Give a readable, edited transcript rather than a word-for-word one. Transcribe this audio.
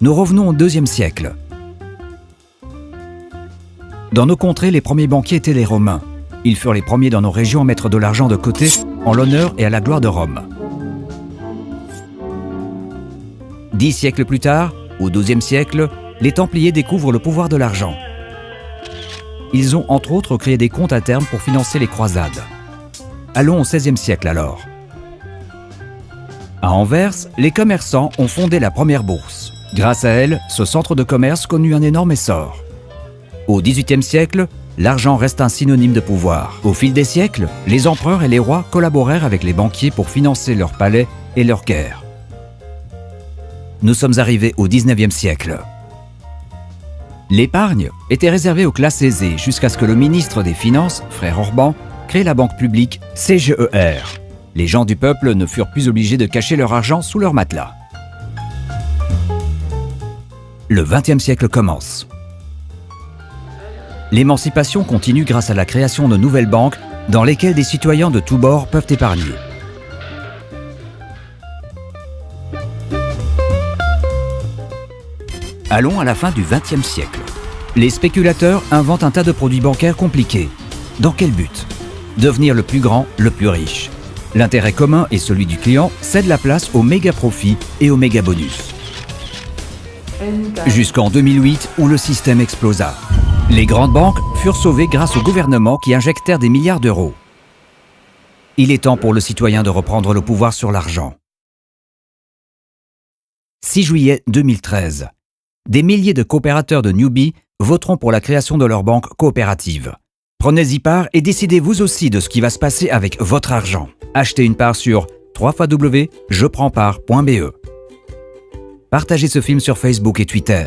Nous revenons au IIe siècle. Dans nos contrées, les premiers banquiers étaient les Romains. Ils furent les premiers dans nos régions à mettre de l'argent de côté en l'honneur et à la gloire de Rome. 10 siècles plus tard, au XIIe siècle, les Templiers découvrent le pouvoir de l'argent. Ils ont entre autres créé des comptes à terme pour financer les croisades. Allons au XVIe siècle alors. À Anvers, les commerçants ont fondé la première bourse. Grâce à elle, ce centre de commerce connut un énorme essor. Au XVIIIe siècle, l'argent reste un synonyme de pouvoir. Au fil des siècles, les empereurs et les rois collaborèrent avec les banquiers pour financer leurs palais et leurs guerres. Nous sommes arrivés au XIXe siècle. L'épargne était réservée aux classes aisées jusqu'à ce que le ministre des Finances, frère Orban, crée la banque publique CGER. Les gens du peuple ne furent plus obligés de cacher leur argent sous leur matelas. Le XXe siècle commence. L'émancipation continue grâce à la création de nouvelles banques dans lesquelles des citoyens de tous bords peuvent épargner. Allons à la fin du XXe siècle. Les spéculateurs inventent un tas de produits bancaires compliqués. Dans quel but? Devenir le plus grand, le plus riche. L'intérêt commun et celui du client cèdent la place aux méga profits et aux méga bonus. Jusqu'en 2008 où le système explosa. Les grandes banques furent sauvées grâce au gouvernement qui injectèrent des milliards d'euros. Il est temps pour le citoyen de reprendre le pouvoir sur l'argent. 6 juillet 2013. Des milliers de coopérateurs de Newbie voteront pour la création de leur banque coopérative. Prenez-y part et décidez vous aussi de ce qui va se passer avec votre argent. Achetez une part sur www.jeprendspart.be. Partagez ce film sur Facebook et Twitter.